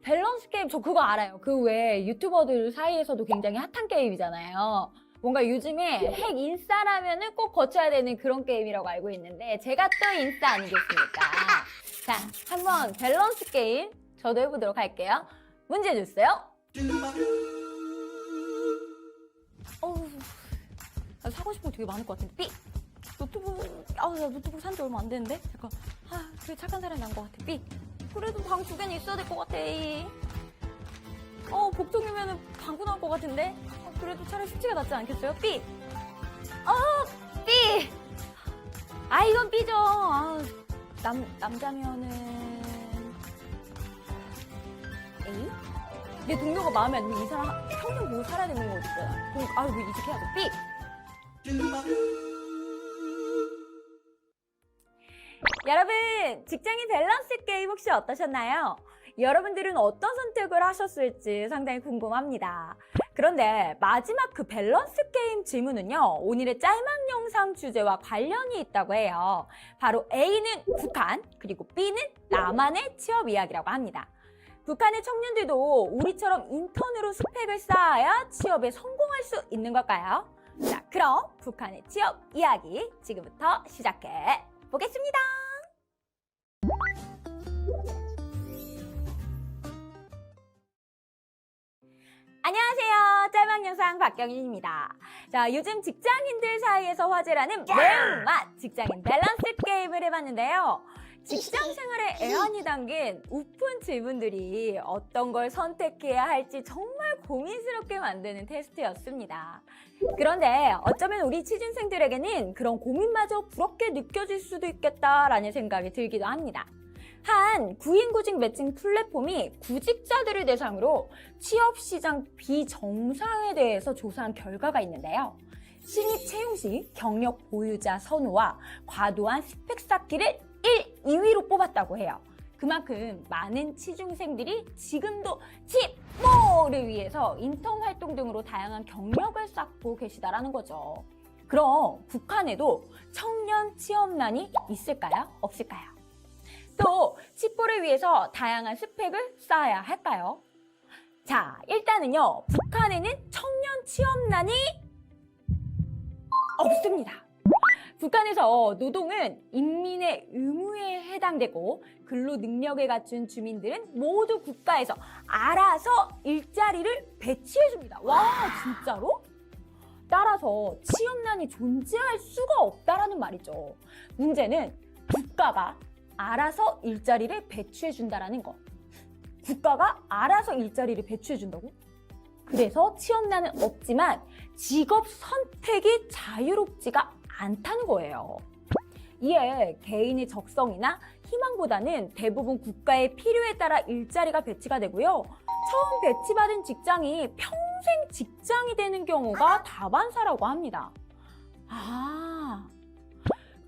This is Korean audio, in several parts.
밸런스 게임 저 그거 알아요. 그 왜 유튜버들 사이에서도 굉장히 핫한 게임이잖아요. 뭔가 요즘에 핵 인싸라면은 꼭 거쳐야 되는 그런 게임이라고 알고 있는데 제가 또 인싸 아니겠습니까? 자, 한번 밸런스 게임 저도 해보도록 할게요. 문제 주세요. 사고 싶은 거 되게 많을 것 같은데. 삐! 나 노트북 산 지 얼마 안 됐는데? 잠깐. 되게 착한 사람이 난 것 같아. 삐! 그래도 방 2개는 있어야 될 것 같아. 복종이면은 방구 나올 것 같은데? 그래도 차라리 숙취가 낫지 않겠어요? 삐! 삐! 이건 삐죠. 남자면은. 에이? 내 동료가 마음에 안 들면 이 사람 평생 보고 살아야 되는 거 있잖아. 그럼, 뭐 이직해야죠. 삐! 여러분, 직장인 밸런스 게임 혹시 어떠셨나요? 여러분들은 어떤 선택을 하셨을지 상당히 궁금합니다. 그런데 마지막 그 밸런스 게임 질문은요, 오늘의 짤막 영상 주제와 관련이 있다고 해요. 바로 A는 북한, 그리고 B는 남한의 취업 이야기라고 합니다. 북한의 청년들도 우리처럼 인턴으로 스펙을 쌓아야 취업에 성공할 수 있는 걸까요? 자, 그럼 북한의 취업 이야기 지금부터 시작해 보겠습니다. 안녕하세요. 짤막 영상 박경인입니다. 자, 요즘 직장인들 사이에서 화제라는 매운맛 직장인 밸런스 게임을 해봤는데요. 직장 생활에 애환이 담긴 우픈 질문들이 어떤 걸 선택해야 할지 정말 고민스럽게 만드는 테스트였습니다. 그런데 어쩌면 우리 취준생들에게는 그런 고민마저 부럽게 느껴질 수도 있겠다라는 생각이 들기도 합니다. 한 구인구직 매칭 플랫폼이 구직자들을 대상으로 취업시장 비정상에 대해서 조사한 결과가 있는데요. 신입 채용 시 경력 보유자 선호와 과도한 스펙 쌓기를 1, 2위로 뽑았다고 해요. 그만큼 많은 취준생들이 지금도 취모를 위해서 인턴 활동 등으로 다양한 경력을 쌓고 계시다라는 거죠. 그럼 북한에도 청년 취업난이 있을까요? 없을까요? 또 취뽀를 위해서 다양한 스펙을 쌓아야 할까요? 자, 일단은요, 북한에는 청년 취업난이 없습니다. 북한에서 노동은 인민의 의무에 해당되고 근로 능력을 갖춘 주민들은 모두 국가에서 알아서 일자리를 배치해줍니다. 와, 진짜로? 따라서 취업난이 존재할 수가 없다라는 말이죠. 문제는 국가가 알아서 일자리를 배치해준다라는 거. 국가가 알아서 일자리를 배치해준다고? 그래서 취업난은 없지만 직업 선택이 자유롭지가 않다는 거예요. 이에 개인의 적성이나 희망보다는 대부분 국가의 필요에 따라 일자리가 배치가 되고요. 처음 배치받은 직장이 평생 직장이 되는 경우가 다반사라고 합니다.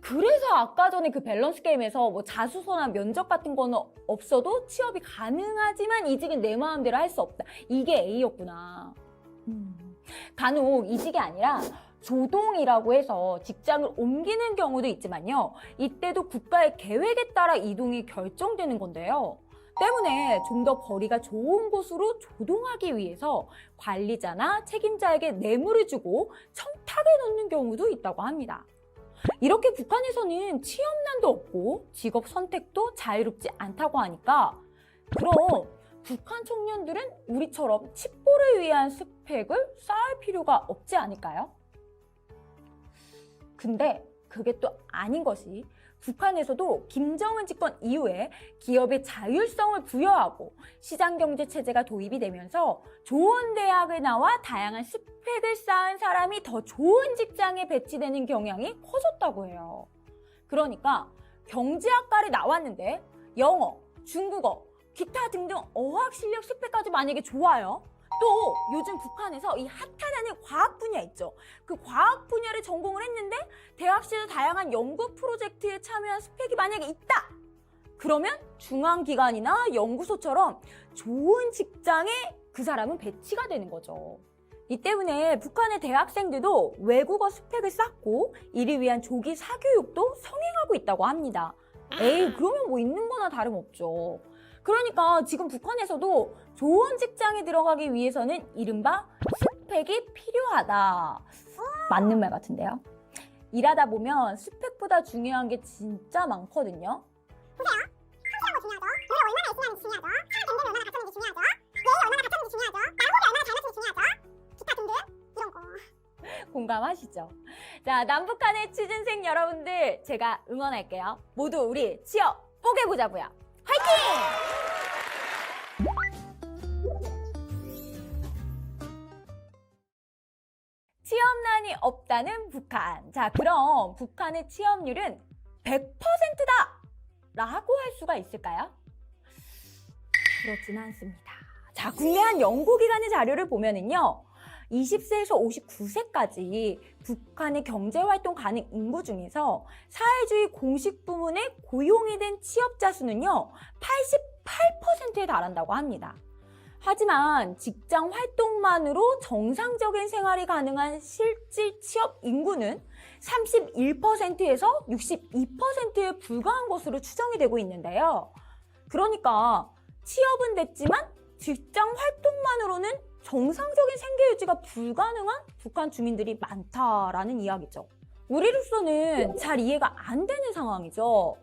그래서 아까 전에 그 밸런스 게임에서 뭐 자소서나 면접 같은 거는 없어도 취업이 가능하지만 이직은 내 마음대로 할 수 없다. 이게 A였구나. 간혹 이직이 아니라 조동이라고 해서 직장을 옮기는 경우도 있지만요. 이때도 국가의 계획에 따라 이동이 결정되는 건데요. 때문에 좀 더 벌이가 좋은 곳으로 조동하기 위해서 관리자나 책임자에게 뇌물을 주고 청탁에 넣는 경우도 있다고 합니다. 이렇게 북한에서는 취업난도 없고 직업 선택도 자유롭지 않다고 하니까 그럼 북한 청년들은 우리처럼 취뽀를 위한 스펙을 쌓을 필요가 없지 않을까요? 근데 그게 또 아닌 것이 북한에서도 김정은 집권 이후에 기업의 자율성을 부여하고 시장경제 체제가 도입이 되면서 좋은 대학을 나와 다양한 스펙을 쌓은 사람이 더 좋은 직장에 배치되는 경향이 커졌다고 해요. 그러니까 경제학과를 나왔는데 영어, 중국어, 기타 등등 어학 실력 스펙까지 만약에 좋아요. 또 요즘 북한에서 이 핫하다는 과학 분야 있죠. 그 과학 분야를 전공을 했는데 대학시에서 다양한 연구 프로젝트에 참여한 스펙이 만약에 있다. 그러면 중앙기관이나 연구소처럼 좋은 직장에 그 사람은 배치가 되는 거죠. 이 때문에 북한의 대학생들도 외국어 스펙을 쌓고 이를 위한 조기 사교육도 성행하고 있다고 합니다. 에이, 그러면 뭐 있는 거나 다름없죠. 그러니까 지금 북한에서도 좋은 직장에 들어가기 위해서는 이른바 스펙이 필요하다. 맞는 말 같은데요. 일하다 보면 스펙보다 중요한 게 진짜 많거든요. 보세요. 성실한 거 중요하죠. 노래 얼마나 열심히 하는지 중요하죠. 사회 경쟁이 얼마나 갖췄는지 중요하죠. 예의 얼마나 갖췄는지 중요하죠. 나무를 얼마나 잘 맞추는지 중요하죠. 기타 등등 이런 거. 공감하시죠? 자, 남북한의 취준생 여러분들 제가 응원할게요. 모두 우리 취업 뽀개보자고요. 화이팅! 취업난이 없다는 북한. 자, 그럼 북한의 취업률은 100%다! 라고 할 수가 있을까요? 그렇지는 않습니다. 자, 국내 한 연구기관의 자료를 보면은요, 20세에서 59세까지 북한의 경제활동 가능 인구 중에서 사회주의 공식 부문에 고용이 된 취업자 수는요, 88%에 달한다고 합니다. 하지만 직장 활동만으로 정상적인 생활이 가능한 실질 취업 인구는 31%에서 62%에 불과한 것으로 추정이 되고 있는데요. 그러니까 취업은 됐지만 직장 활동만으로는 정상적인 생계 유지가 불가능한 북한 주민들이 많다라는 이야기죠. 우리로서는 잘 이해가 안 되는 상황이죠.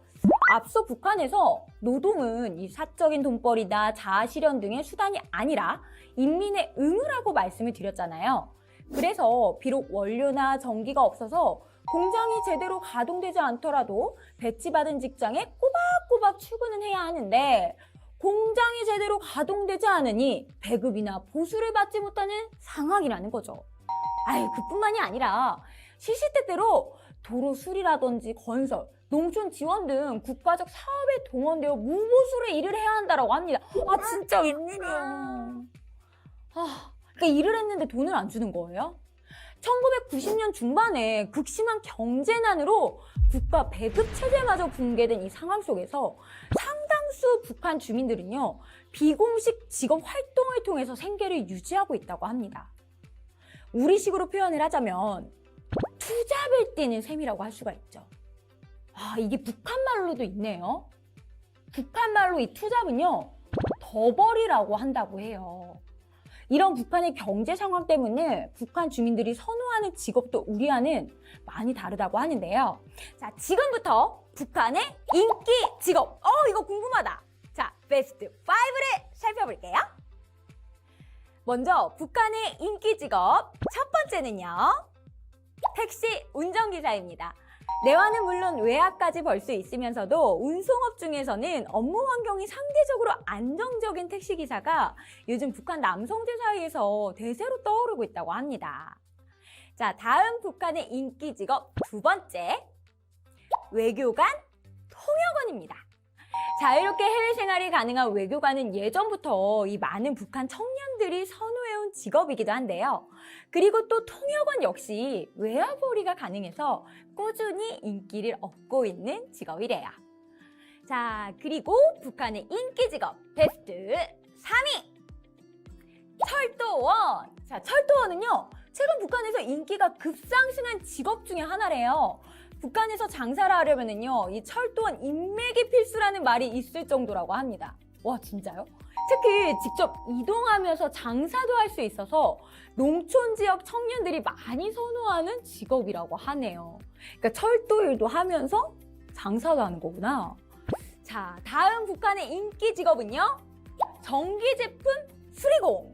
앞서 북한에서 노동은 이 사적인 돈벌이나 자아실현 등의 수단이 아니라 인민의 의무라고 말씀을 드렸잖아요. 그래서 비록 원료나 전기가 없어서 공장이 제대로 가동되지 않더라도 배치받은 직장에 꼬박꼬박 출근은 해야 하는데 공장이 제대로 가동되지 않으니 배급이나 보수를 받지 못하는 상황이라는 거죠. 그뿐만이 아니라 시시때때로 도로 수리라든지 건설, 농촌 지원 등 국가적 사업에 동원되어 무보수로 일을 해야 한다고 합니다. 진짜 웬일이야. 그러니까 일을 했는데 돈을 안 주는 거예요? 1990년 중반에 극심한 경제난으로 국가 배급 체제마저 붕괴된 이 상황 속에서 상당수 북한 주민들은요, 비공식 직업 활동을 통해서 생계를 유지하고 있다고 합니다. 우리식으로 표현을 하자면 투잡을 뛰는 셈이라고 할 수가 있죠. 이게 북한말로도 있네요. 북한말로 이 투잡은요, 더벌이라고 한다고 해요. 이런 북한의 경제 상황 때문에 북한 주민들이 선호하는 직업도 우리와는 많이 다르다고 하는데요. 자, 지금부터 북한의 인기 직업. 이거 궁금하다. 자, 베스트 5를 살펴볼게요. 먼저 북한의 인기 직업 첫 번째는요, 택시 운전기사입니다. 내화는 물론 외화까지 벌 수 있으면서도 운송업 중에서는 업무 환경이 상대적으로 안정적인 택시기사가 요즘 북한 남성들 사이에서 대세로 떠오르고 있다고 합니다. 자, 다음 북한의 인기 직업 두 번째, 외교관, 통역원입니다. 자유롭게 해외 생활이 가능한 외교관은 예전부터 이 많은 북한 청년들이 선호해온 직업이기도 한데요. 그리고 또 통역원 역시 외화벌이가 가능해서 꾸준히 인기를 얻고 있는 직업이래요. 자, 그리고 북한의 인기 직업 베스트 3위! 철도원! 자, 철도원은요, 최근 북한에서 인기가 급상승한 직업 중에 하나래요. 북한에서 장사를 하려면은요, 이 철도원 인맥이 필수라는 말이 있을 정도라고 합니다. 와, 진짜요? 특히 직접 이동하면서 장사도 할 수 있어서 농촌 지역 청년들이 많이 선호하는 직업이라고 하네요. 그러니까 철도 일도 하면서 장사도 하는 거구나. 자, 다음 북한의 인기 직업은요, 전기 제품 수리공.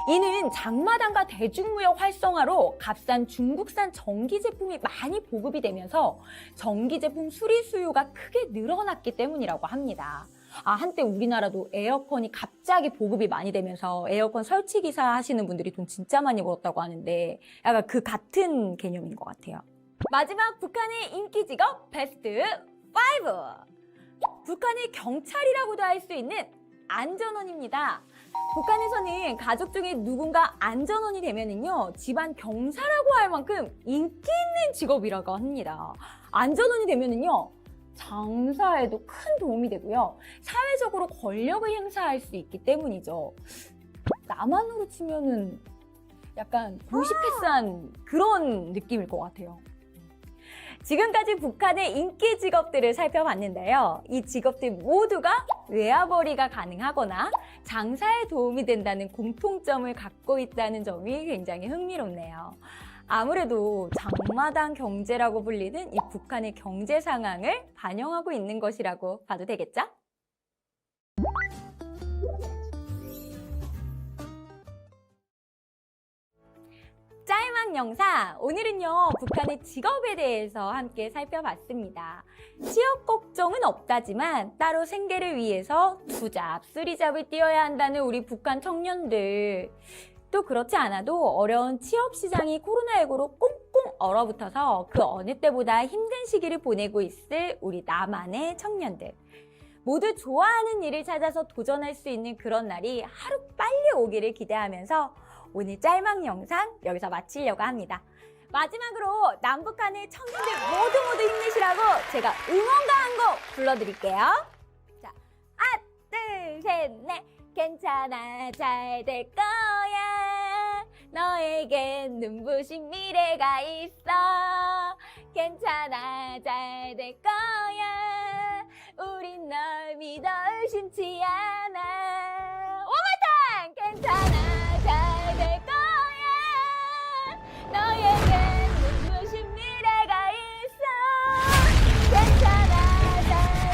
이는 장마당과 대중무역 활성화로 값싼 중국산 전기 제품이 많이 보급이 되면서 전기 제품 수리 수요가 크게 늘어났기 때문이라고 합니다. 한때 우리나라도 에어컨이 갑자기 보급이 많이 되면서 에어컨 설치 기사 하시는 분들이 돈 진짜 많이 벌었다고 하는데 약간 그 같은 개념인 것 같아요. 마지막 북한의 인기 직업 베스트 5! 북한의 경찰이라고도 할 수 있는 안전원입니다. 북한에서는 가족 중에 누군가 안전원이 되면은요, 집안 경사라고 할 만큼 인기 있는 직업이라고 합니다. 안전원이 되면은요, 장사에도 큰 도움이 되고요, 사회적으로 권력을 행사할 수 있기 때문이죠. 남한으로 치면은 약간 도시 패스한 그런 느낌일 것 같아요. 지금까지 북한의 인기 직업들을 살펴봤는데요. 이 직업들 모두가 외화벌이가 가능하거나 장사에 도움이 된다는 공통점을 갖고 있다는 점이 굉장히 흥미롭네요. 아무래도 장마당 경제라고 불리는 이 북한의 경제 상황을 반영하고 있는 것이라고 봐도 되겠죠? 짤막 영상, 오늘은요 북한의 직업에 대해서 함께 살펴봤습니다. 취업 걱정은 없다지만 따로 생계를 위해서 투잡, 쓰리잡을 뛰어야 한다는 우리 북한 청년들, 또 그렇지 않아도 어려운 취업 시장이 코로나19로 꽁꽁 얼어붙어서 그 어느 때보다 힘든 시기를 보내고 있을 우리 남한의 청년들, 모두 좋아하는 일을 찾아서 도전할 수 있는 그런 날이 하루 빨리 오기를 기대하면서 오늘 짤막 영상 여기서 마치려고 합니다. 마지막으로 남북한의 청년들 모두 힘내시라고 제가 응원가 한 곡 불러드릴게요. 자, 하나, 둘, 셋, 넷. 괜찮아, 잘 될 거야. 너에겐 눈부신 미래가 있어. 괜찮아, 잘 될 거야. 우린 널 믿어 의심치 않아. 오마탕! 괜찮아, 잘 될 거야. 너에겐 눈부신 미래가 있어. 괜찮아, 잘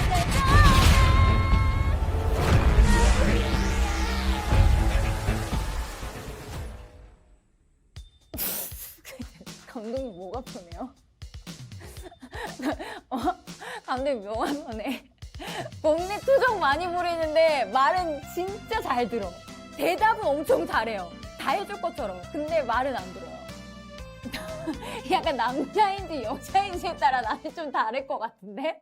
될 거야. 감독님 목 아프네요. 감독님 목 아프네. 목내 투정 많이 부리는데 말은 진짜 잘 들어. 대답은 엄청 잘해요. 다 해줄 것처럼. 근데 말은 안 들어요. 약간 남자인지 여자인지에 따라 나는 좀 다를 것 같은데?